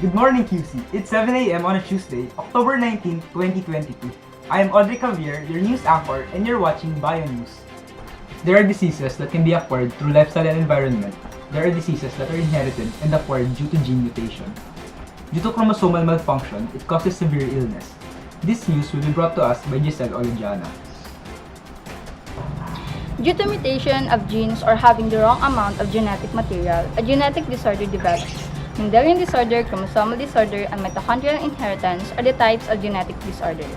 Good morning, QC. It's 7 a.m. on a Tuesday, October 19, 2022. I am Audrey Javier, your news anchor, and you're watching BioNews. There are diseases that can be acquired through lifestyle and environment. There are diseases that are inherited and acquired due to gene mutation. Due to chromosomal malfunction, it causes severe illness. This news will be brought to us by Giselle Olodiana. Due to mutation of genes or having the wrong amount of genetic material, a genetic disorder develops. Mendelian disorder, chromosomal disorder, and mitochondrial inheritance are the types of genetic disorders.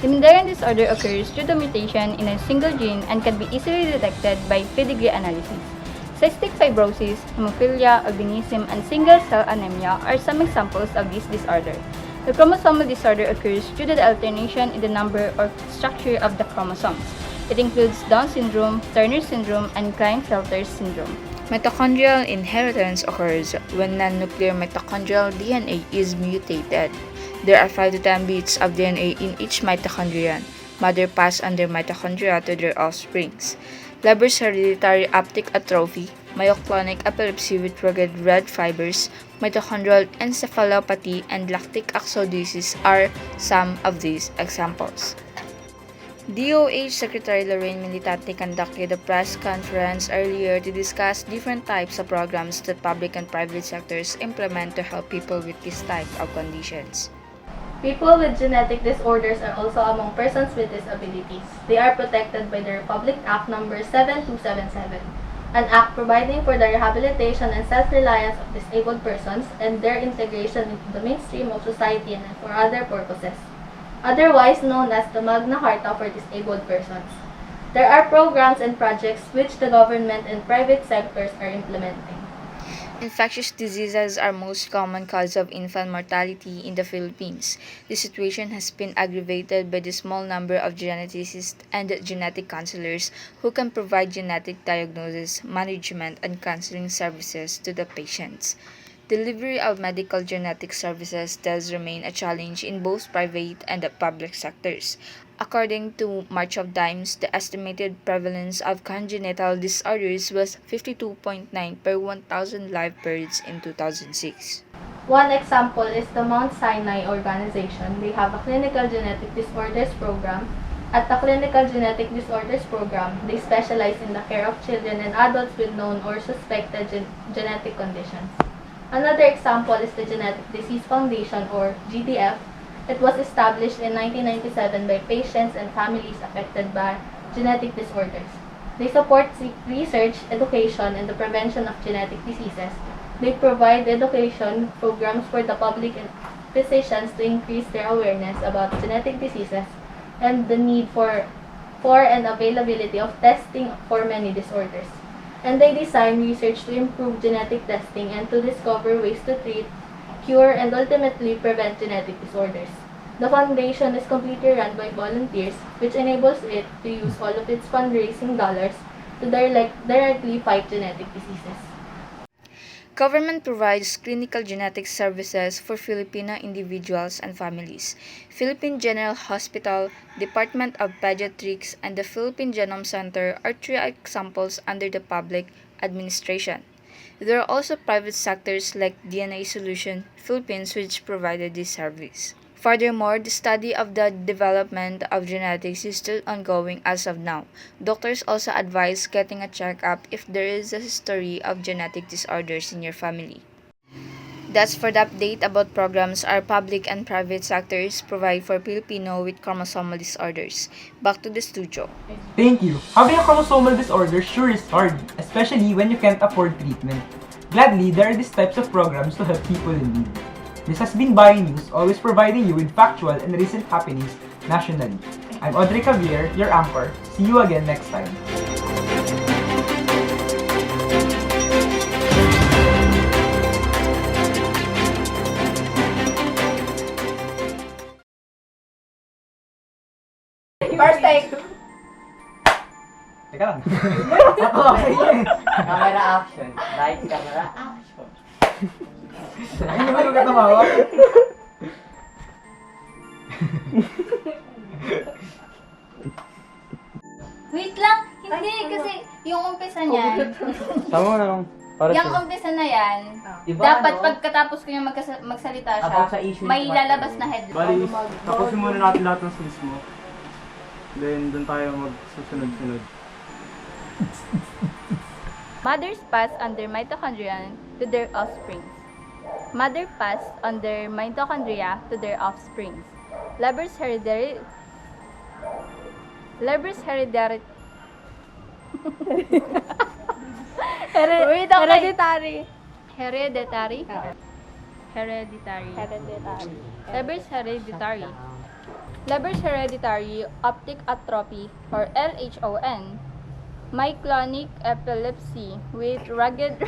The Mendelian disorder occurs due to mutation in a single gene and can be easily detected by pedigree analysis. Cystic fibrosis, hemophilia, albinism, and single-cell anemia are some examples of this disorder. The chromosomal disorder occurs due to the alternation in the number or structure of the chromosomes. It includes Down syndrome, Turner syndrome, and Klinefelter syndrome. Mitochondrial inheritance occurs when non-nuclear mitochondrial DNA is mutated. There are 5 to 10 bits of DNA in each mitochondrion. Mother pass on their mitochondria to their offsprings. Leber's hereditary optic atrophy, myoclonic epilepsy with rugged red fibers, mitochondrial encephalopathy, and lactic acidosis are some of these examples. DOH Secretary Lorraine Militante conducted a press conference earlier to discuss different types of programs that public and private sectors implement to help people with this type of conditions. People with genetic disorders are also among persons with disabilities. They are protected by the Republic Act No. 7277, an act providing for the rehabilitation and self-reliance of disabled persons and their integration into the mainstream of society and for other purposes, otherwise known as the Magna Carta for Disabled Persons. There are programs and projects which the government and private sectors are implementing. Infectious diseases are most common cause of infant mortality in the Philippines. This situation has been aggravated by the small number of geneticists and genetic counselors who can provide genetic diagnosis, management, and counseling services to the patients. Delivery of medical genetic services does remain a challenge in both private and public sectors. According to March of Dimes, the estimated prevalence of congenital disorders was 52.9 per 1,000 live births in 2006. One example is the Mount Sinai organization. They have a clinical genetic disorders program. At the clinical genetic disorders program, they specialize in the care of children and adults with known or suspected genetic conditions. Another example is the Genetic Disease Foundation, or GDF. It was established in 1997 by patients and families affected by genetic disorders. They support research, education, and the prevention of genetic diseases. They provide education programs for the public and physicians to increase their awareness about genetic diseases and the need for and availability of testing for many disorders. And they design research to improve genetic testing and to discover ways to treat, cure, and ultimately prevent genetic disorders. The foundation is completely run by volunteers, which enables it to use all of its fundraising dollars to directly fight genetic diseases. Government provides clinical genetic services for Filipino individuals and families. Philippine General Hospital, Department of Pediatrics, and the Philippine Genome Center are 3 examples under the public administration. There are also private sectors like DNA Solution Philippines which provided this service. Furthermore, the study of the development of genetics is still ongoing as of now. Doctors also advise getting a checkup if there is a history of genetic disorders in your family. That's for the update about programs our public and private sectors provide for Filipino with chromosomal disorders. Back to the studio. Thank you. Having a chromosomal disorder sure is hard, especially when you can't afford treatment. Gladly, there are these types of programs to help people in need. This has been BioNews, always providing you with factual and recent happenings nationally. I'm Audrey Javier, your anchor. See you again next time. First take. Teka lang. Camera action. Light camera action. Hindi naman ko katamawa. Wait lang! Hindi! Kasi yung umpisa niyan. Tama mo na lang. Para Yung to. umpisa na yan, Iba, dapat no? pagkatapos ko yung magsalita siya, About sa issue may ni- lalabas na headline. Bali, tapusin muna natin lahat ng skills mo. Then, doon tayo magsusunod-sunod. Mothers pass on their mitochondria to their offsprings. Mother pass on their mitochondria to their offsprings. Leber's hereditary. Hereditary. Hereditary. Leber's hereditary. Leber's hereditary optic atrophy or LHON. Myoclonic epilepsy with rugged